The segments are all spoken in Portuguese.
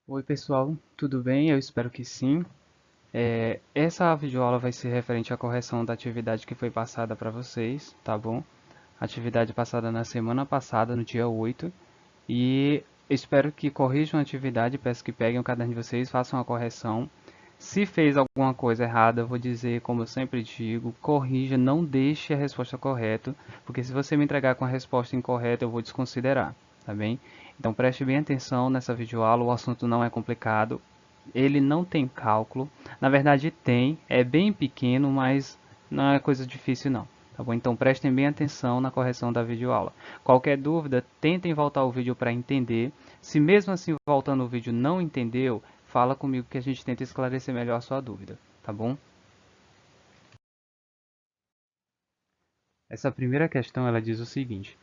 Oi pessoal, tudo bem? Eu espero que sim. Essa videoaula vai ser referente à correção da atividade que foi passada para vocês, tá bom? Atividade passada na semana passada, no dia 8. E espero que corrijam a atividade, peço que peguem o caderno de vocês, façam a correção. Se fez alguma coisa errada, eu vou dizer, como eu sempre digo, corrija, não deixe a resposta correta, porque se você me entregar com a resposta incorreta, eu vou desconsiderar, tá bem? Então preste bem atenção nessa videoaula, o assunto não é complicado, ele não tem cálculo, na verdade tem, é bem pequeno, mas não é coisa difícil não. Tá bom? Então prestem bem atenção na correção da videoaula. Qualquer dúvida, tentem voltar o vídeo para entender. Se mesmo assim voltando o vídeo não entendeu, fala comigo que a gente tenta esclarecer melhor a sua dúvida, tá bom? Essa primeira questão ela diz o seguinte: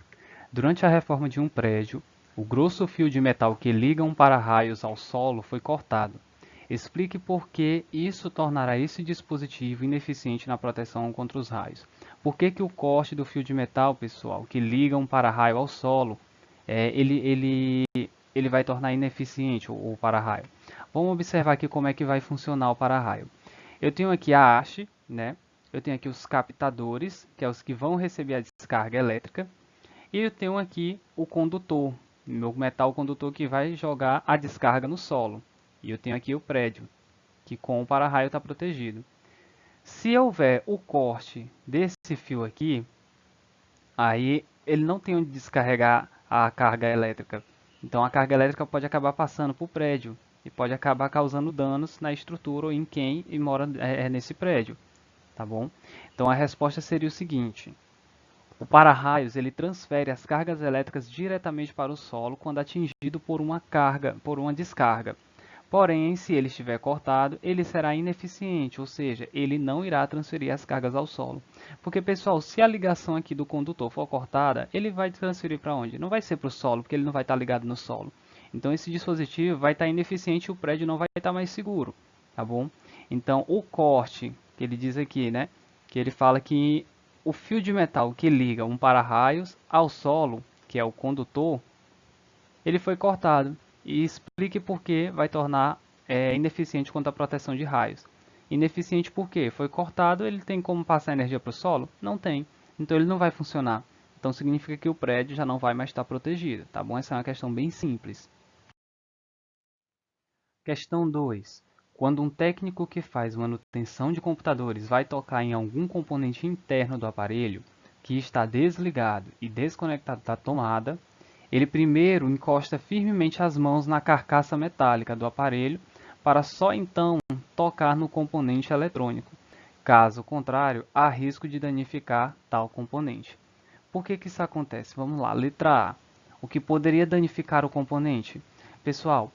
durante a reforma de um prédio, o grosso fio de metal que liga um para-raios ao solo foi cortado. Explique por que isso tornará esse dispositivo ineficiente na proteção contra os raios. Por que o corte do fio de metal, pessoal, que liga um para-raio ao solo, ele vai tornar ineficiente o para-raio? Vamos observar aqui como é que vai funcionar o para-raio. Eu tenho aqui a haste, né? Eu tenho aqui os captadores, que é os que vão receber a descarga elétrica. E eu tenho aqui o condutor, meu metal condutor que vai jogar a descarga no solo. E eu tenho aqui o prédio, que com o para-raio está protegido. Se houver o corte desse fio aqui, aí ele não tem onde descarregar a carga elétrica. Então a carga elétrica pode acabar passando para o prédio e pode acabar causando danos na estrutura ou em quem mora nesse prédio, tá bom? Então a resposta seria o seguinte: o para-raios ele transfere as cargas elétricas diretamente para o solo quando atingido por uma descarga. Porém, se ele estiver cortado, ele será ineficiente, ou seja, ele não irá transferir as cargas ao solo. Porque, pessoal, se a ligação aqui do condutor for cortada, ele vai transferir para onde? Não vai ser para o solo, porque ele não vai estar ligado no solo. Então, esse dispositivo vai estar ineficiente e o prédio não vai estar mais seguro, tá bom? Então, o corte que ele diz aqui, né? Que ele fala que o fio de metal que liga um para-raios ao solo, que é o condutor, ele foi cortado. E explique por que vai tornar ineficiente quanto à proteção de raios. Ineficiente porque foi cortado, ele tem como passar energia para o solo? Não tem. Então ele não vai funcionar. Então significa que o prédio já não vai mais estar protegido, tá bom? Essa é uma questão bem simples. Questão 2. Quando um técnico que faz manutenção de computadores vai tocar em algum componente interno do aparelho que está desligado e desconectado da tomada, ele primeiro encosta firmemente as mãos na carcaça metálica do aparelho para só então tocar no componente eletrônico. Caso contrário, há risco de danificar tal componente. Por que isso acontece? Vamos lá, letra A. O que poderia danificar o componente? Pessoal,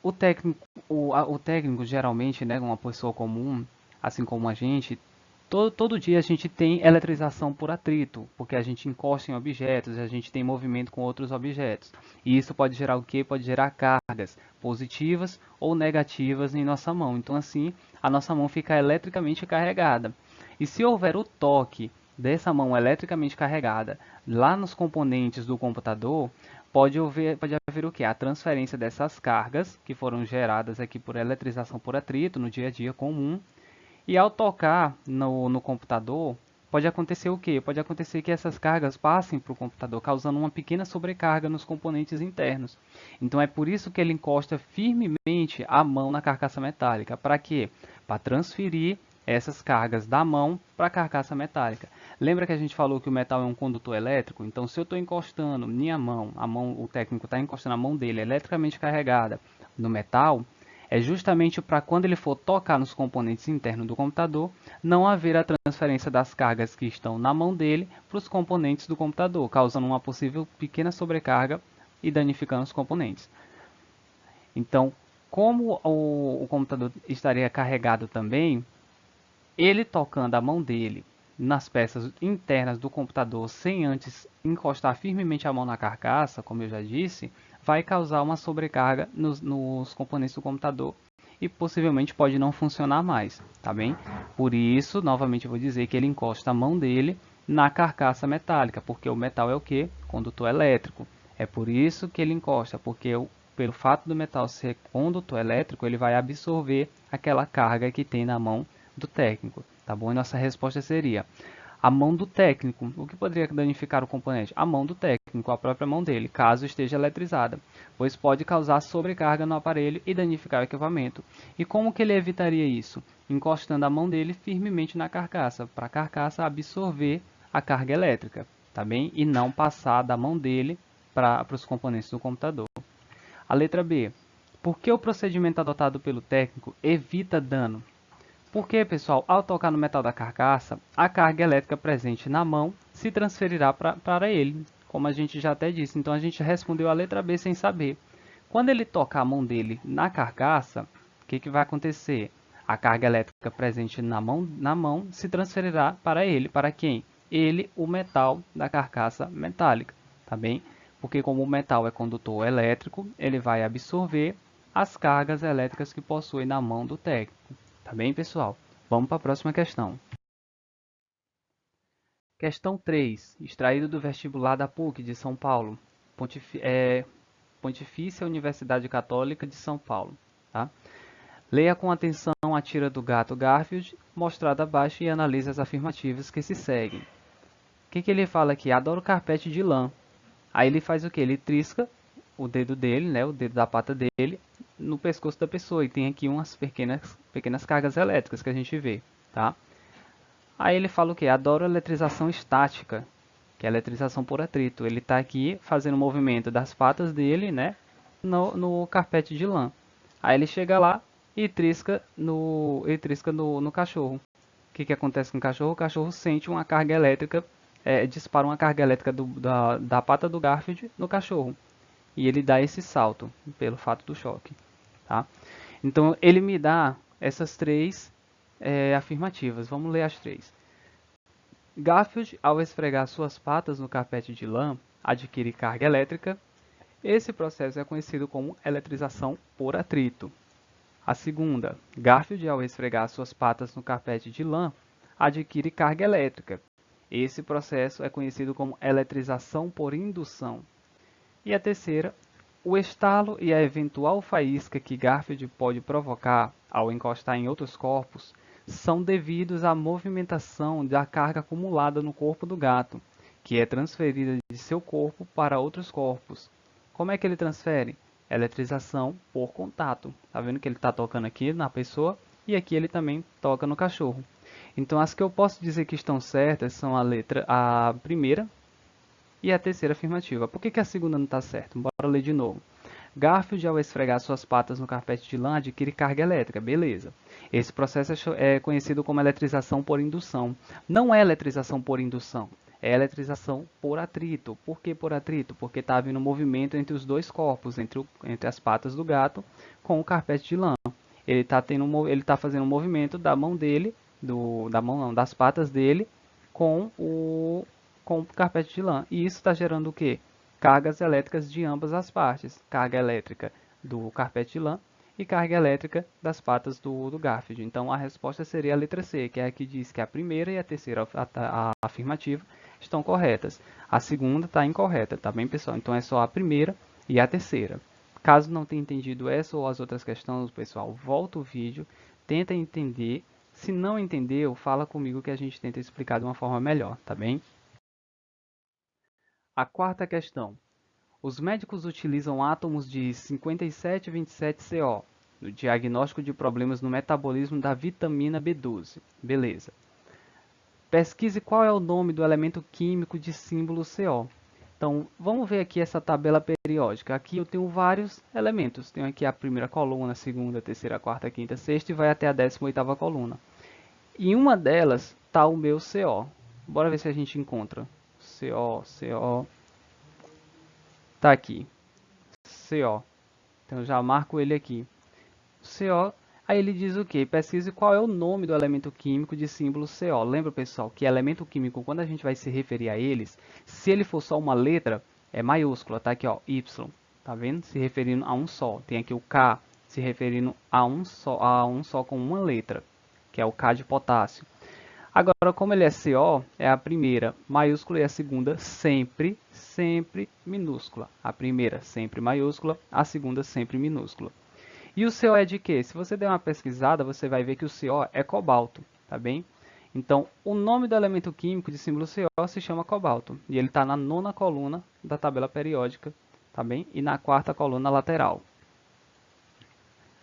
o técnico geralmente, né, uma pessoa comum, assim como a gente, todo dia a gente tem eletrização por atrito, porque a gente encosta em objetos, a gente tem movimento com outros objetos. E isso pode gerar o quê? Pode gerar cargas positivas ou negativas em nossa mão. Então assim, a nossa mão fica eletricamente carregada. E se houver o toque dessa mão eletricamente carregada lá nos componentes do computador, pode haver o que? A transferência dessas cargas que foram geradas aqui por eletrização por atrito no dia a dia comum. E ao tocar no computador, pode acontecer o quê? Pode acontecer que essas cargas passem para o computador, causando uma pequena sobrecarga nos componentes internos. Então é por isso que ele encosta firmemente a mão na carcaça metálica. Para quê? Para transferir essas cargas da mão para a carcaça metálica. Lembra que a gente falou que o metal é um condutor elétrico? Então, se eu estou encostando minha mão, o técnico está encostando a mão dele eletricamente carregada no metal, é justamente para quando ele for tocar nos componentes internos do computador, não haver a transferência das cargas que estão na mão dele para os componentes do computador, causando uma possível pequena sobrecarga e danificando os componentes. Então, como o computador estaria carregado também, ele tocando a mão dele nas peças internas do computador sem antes encostar firmemente a mão na carcaça, como eu já disse, vai causar uma sobrecarga nos componentes do computador e possivelmente pode não funcionar mais, tá bem? Por isso, novamente eu vou dizer que ele encosta a mão dele na carcaça metálica, porque o metal é o que? Condutor elétrico. É por isso que ele encosta, porque pelo fato do metal ser condutor elétrico, ele vai absorver aquela carga que tem na mão do técnico, tá bom? E nossa resposta seria a mão do técnico. O que poderia danificar o componente? A mão do técnico, a própria mão dele, caso esteja eletrizada, pois pode causar sobrecarga no aparelho e danificar o equipamento. E como que ele evitaria isso? Encostando a mão dele firmemente na carcaça, para a carcaça absorver a carga elétrica, tá bem? E não passar da mão dele para os componentes do computador. A letra B. Por que o procedimento adotado pelo técnico evita dano? Porque, pessoal, ao tocar no metal da carcaça, a carga elétrica presente na mão se transferirá para ele, como a gente já até disse. Então, a gente respondeu a letra B sem saber. Quando ele tocar a mão dele na carcaça, o que vai acontecer? A carga elétrica presente na mão se transferirá para ele. Para quem? Ele, o metal da carcaça metálica, tá bem? Porque como o metal é condutor elétrico, ele vai absorver as cargas elétricas que possui na mão do técnico. Tá bem, pessoal? Vamos para a próxima questão. Questão 3, extraído do vestibular da PUC de São Paulo, Pontifícia Universidade Católica de São Paulo. Tá? Leia com atenção a tira do gato Garfield, mostrada abaixo, e analise as afirmativas que se seguem. O que ele fala aqui? Adoro carpete de lã. Aí ele faz o que? Ele trisca o dedo dele, né, o dedo da pata dele, no pescoço da pessoa. E tem aqui umas pequenas cargas elétricas que a gente vê. Tá? Aí ele fala o que? Adoro eletrização estática, que é eletrização por atrito. Ele está aqui fazendo o movimento das patas dele, né, no carpete de lã. Aí ele chega lá e trisca no cachorro. O que acontece com o cachorro? O cachorro sente uma carga elétrica, dispara uma carga elétrica da pata do Garfield no cachorro. E ele dá esse salto pelo fato do choque. Tá? Então ele me dá essas três afirmativas. Vamos ler as três. Garfield, ao esfregar suas patas no carpete de lã, adquire carga elétrica. Esse processo é conhecido como eletrização por atrito. A segunda, Garfield, ao esfregar suas patas no carpete de lã, adquire carga elétrica. Esse processo é conhecido como eletrização por indução. E a terceira, o estalo e a eventual faísca que Garfield pode provocar ao encostar em outros corpos são devidos à movimentação da carga acumulada no corpo do gato, que é transferida de seu corpo para outros corpos. Como é que ele transfere? Eletrização por contato. Tá vendo que ele está tocando aqui na pessoa e aqui ele também toca no cachorro. Então as que eu posso dizer que estão certas são a primeira e a terceira afirmativa. Por que a segunda não está certa? Bora ler de novo. Garfield, ao esfregar suas patas no carpete de lã, adquire carga elétrica. Beleza. Esse processo é conhecido como eletrização por indução. Não é eletrização por indução. É eletrização por atrito. Por que por atrito? Porque está havendo movimento entre os dois corpos, entre as patas do gato com o carpete de lã. Ele está fazendo um movimento da mão dele, das patas dele com o carpete de lã. E isso está gerando o quê? Cargas elétricas de ambas as partes. Carga elétrica do carpete de lã e carga elétrica das patas do Garfield. Então a resposta seria a letra C, que é a que diz que a primeira e a terceira a afirmativa estão corretas. A segunda está incorreta, tá bem, pessoal? Então é só a primeira e a terceira. Caso não tenha entendido essa ou as outras questões, pessoal, volta o vídeo, tenta entender. Se não entendeu, fala comigo que a gente tenta explicar de uma forma melhor, tá bem? A quarta questão. Os médicos utilizam átomos de 5727CO no diagnóstico de problemas no metabolismo da vitamina B12. Beleza. Pesquise qual é o nome do elemento químico de símbolo CO. Então, vamos ver aqui essa tabela periódica. Aqui eu tenho vários elementos. Tenho aqui a primeira coluna, a segunda, a terceira, a quarta, a quinta, a sexta e vai até a 18ª coluna. Em uma delas está o meu CO. Bora ver se a gente encontra. CO. Tá aqui. CO. Então eu já marco ele aqui. CO. Aí ele diz o quê? Pesquise qual é o nome do elemento químico de símbolo CO. Lembra, pessoal, que elemento químico, quando a gente vai se referir a eles, se ele for só uma letra, é maiúscula, tá aqui, ó, Y. Tá vendo? Se referindo a um só. Tem aqui o K, se referindo a um só com uma letra, que é o K de potássio. Agora, como ele é CO, é a primeira maiúscula e a segunda sempre sempre minúscula. A primeira sempre maiúscula, a segunda sempre minúscula. E o CO é de quê? Se você der uma pesquisada, você vai ver que o CO é cobalto, tá bem? Então, o nome do elemento químico de símbolo CO se chama cobalto. E ele está na 9ª coluna da tabela periódica, tá bem? E na 4ª coluna lateral.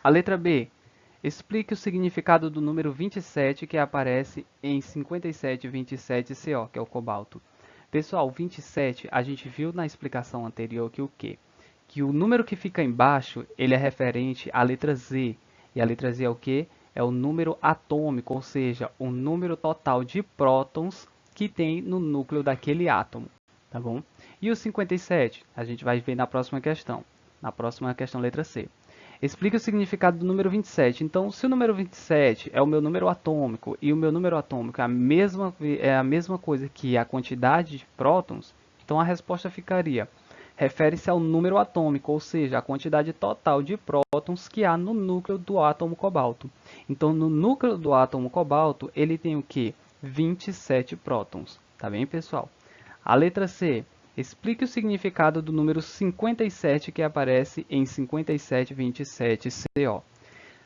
A letra B. Explique o significado do número 27 que aparece em 5727CO, que é o cobalto. Pessoal, 27, a gente viu na explicação anterior que o quê? Que o número que fica embaixo, ele é referente à letra Z. E a letra Z é o quê? É o número atômico, ou seja, o número total de prótons que tem no núcleo daquele átomo, tá bom? E o 57, a gente vai ver na próxima questão. Na próxima questão, letra C. Explica o significado do número 27. Então, se o número 27 é o meu número atômico e o meu número atômico é a mesma coisa que a quantidade de prótons, então a resposta ficaria: refere-se ao número atômico, ou seja, a quantidade total de prótons que há no núcleo do átomo cobalto. Então, no núcleo do átomo cobalto, ele tem o quê? 27 prótons. Tá bem, pessoal? A letra C. Explique o significado do número 57 que aparece em 5727CO.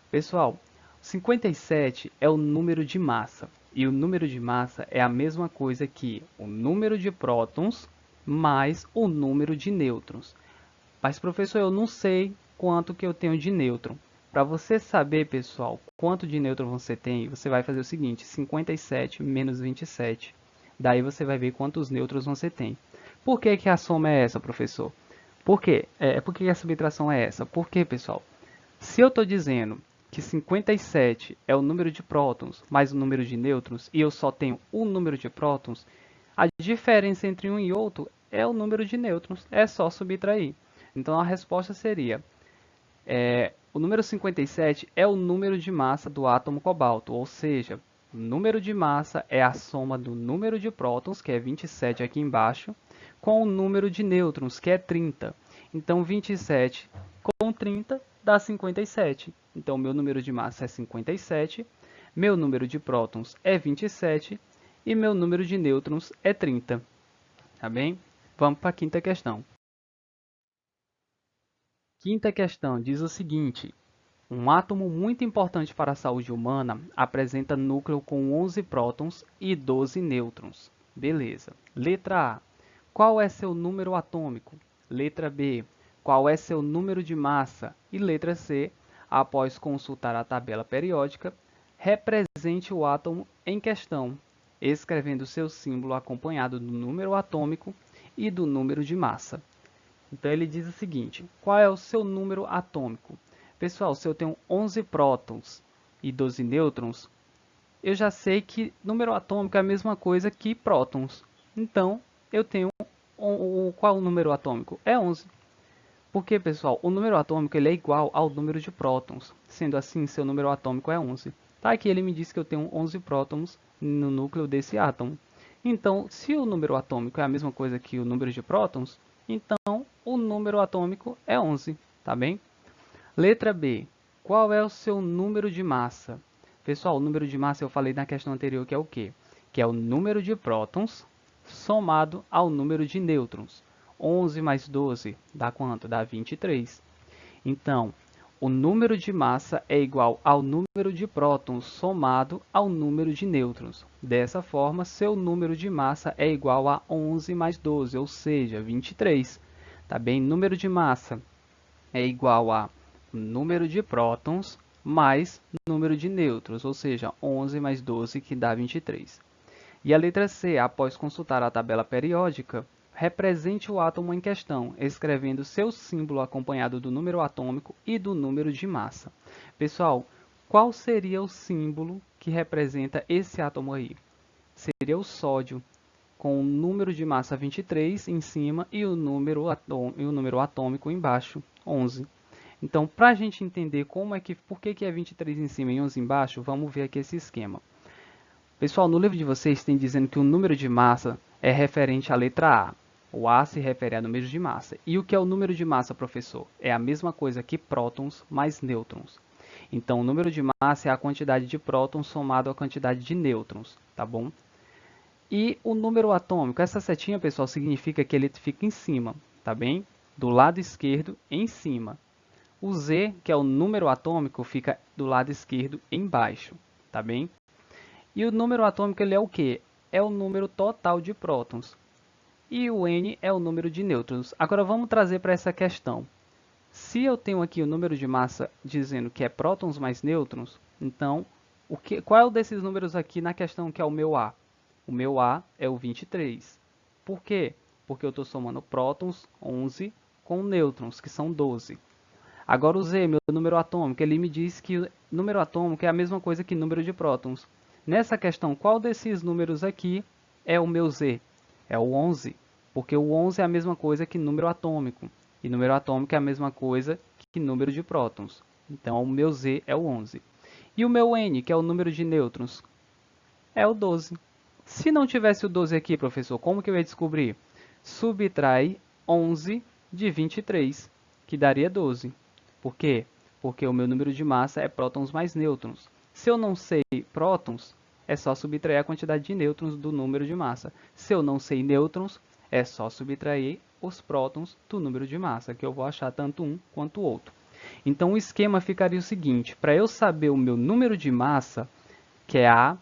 Pessoal, 57 é o número de massa. E o número de massa é a mesma coisa que o número de prótons mais o número de nêutrons. Mas, professor, eu não sei quanto que eu tenho de nêutron. Para você saber, pessoal, quanto de nêutron você tem, você vai fazer o seguinte: 57 menos 27. Daí você vai ver quantos nêutrons você tem. Por que que a soma é essa, professor? Por quê? Por que a subtração é essa? Porque, pessoal, se eu estou dizendo que 57 é o número de prótons mais o número de nêutrons e eu só tenho um número de prótons, a diferença entre um e outro é o número de nêutrons. É só subtrair. Então a resposta seria: o número 57 é o número de massa do átomo cobalto, ou seja, o número de massa é a soma do número de prótons, que é 27 aqui embaixo, com o número de nêutrons, que é 30. Então, 27 com 30 dá 57. Então, meu número de massa é 57, meu número de prótons é 27 e meu número de nêutrons é 30. Tá bem? Vamos para a quinta questão. Quinta questão diz o seguinte: um átomo muito importante para a saúde humana apresenta núcleo com 11 prótons e 12 nêutrons. Beleza. Letra A. Qual é seu número atômico? Letra B. Qual é seu número de massa? E letra C. Após consultar a tabela periódica, represente o átomo em questão, escrevendo seu símbolo acompanhado do número atômico e do número de massa. Então ele diz o seguinte: qual é o seu número atômico? Pessoal, se eu tenho 11 prótons e 12 nêutrons, eu já sei que número atômico é a mesma coisa que prótons. Então, eu tenho qual o número atômico? É 11. Porque, pessoal, o número atômico ele é igual ao número de prótons. Sendo assim, seu número atômico é 11. Tá, aqui ele me diz que eu tenho 11 prótons no núcleo desse átomo. Então, se o número atômico é a mesma coisa que o número de prótons, então o número atômico é 11, tá bem? Letra B. Qual é o seu número de massa? Pessoal, o número de massa eu falei na questão anterior que é o quê? Que é o número de prótons somado ao número de nêutrons. 11 mais 12 dá quanto? Dá 23. Então, o número de massa é igual ao número de prótons somado ao número de nêutrons. Dessa forma, seu número de massa é igual a 11 mais 12, ou seja, 23. Tá bem? Número de massa é igual a número de prótons mais número de nêutrons, ou seja, 11 mais 12, que dá 23. E a letra C, após consultar a tabela periódica, represente o átomo em questão, escrevendo seu símbolo acompanhado do número atômico e do número de massa. Pessoal, qual seria o símbolo que representa esse átomo aí? Seria o sódio, com o número de massa 23 em cima e o número atômico embaixo, 11. Então, para a gente entender por que é 23 em cima e 11 embaixo, vamos ver aqui esse esquema. Pessoal, no livro de vocês tem dizendo que o número de massa é referente à letra A. O A se refere a número de massa. E o que é o número de massa, professor? É a mesma coisa que prótons mais nêutrons. Então, o número de massa é a quantidade de prótons somado à quantidade de nêutrons, tá bom? E o número atômico, essa setinha, pessoal, significa que ele fica em cima, tá bem? Do lado esquerdo, em cima. O Z, que é o número atômico, fica do lado esquerdo, embaixo, tá bem? E o número atômico, ele é o quê? É o número total de prótons. E o N é o número de nêutrons. Agora vamos trazer para essa questão. Se eu tenho aqui o número de massa dizendo que é prótons mais nêutrons, então qual é o desses números aqui na questão que é o meu A? O meu A é o 23. Por quê? Porque eu estou somando prótons, 11, com nêutrons, que são 12. Agora o Z, meu número atômico, ele me diz que o número atômico é a mesma coisa que número de prótons. Nessa questão, qual desses números aqui é o meu Z? É o 11, porque o 11 é a mesma coisa que número atômico. E número atômico é a mesma coisa que número de prótons. Então, o meu Z é o 11. E o meu N, que é o número de nêutrons, é o 12. Se não tivesse o 12 aqui, professor, como que eu ia descobrir? Subtrai 11 de 23, que daria 12. Por quê? Porque o meu número de massa é prótons mais nêutrons. Se eu não sei prótons, é só subtrair a quantidade de nêutrons do número de massa. Se eu não sei nêutrons, é só subtrair os prótons do número de massa, que eu vou achar tanto um quanto o outro. Então o esquema ficaria o seguinte: para eu saber o meu número de massa, que é A,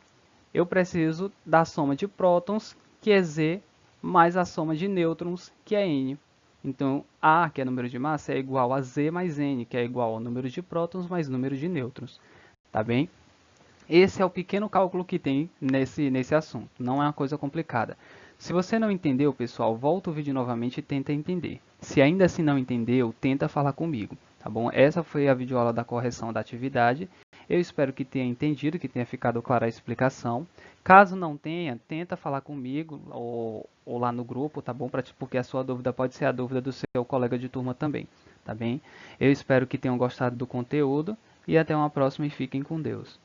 eu preciso da soma de prótons, que é Z, mais a soma de nêutrons, que é N. Então, A, que é número de massa, é igual a Z mais N, que é igual ao número de prótons mais número de nêutrons. Tá bem? Esse é o pequeno cálculo que tem nesse assunto. Não é uma coisa complicada. Se você não entendeu, pessoal, volta o vídeo novamente e tenta entender. Se ainda assim não entendeu, tenta falar comigo. Tá bom? Essa foi a videoaula da correção da atividade. Eu espero que tenha entendido, que tenha ficado clara a explicação. Caso não tenha, tenta falar comigo ou lá no grupo, tá bom? Porque a sua dúvida pode ser a dúvida do seu colega de turma também, tá bem? Eu espero que tenham gostado do conteúdo e até uma próxima e fiquem com Deus.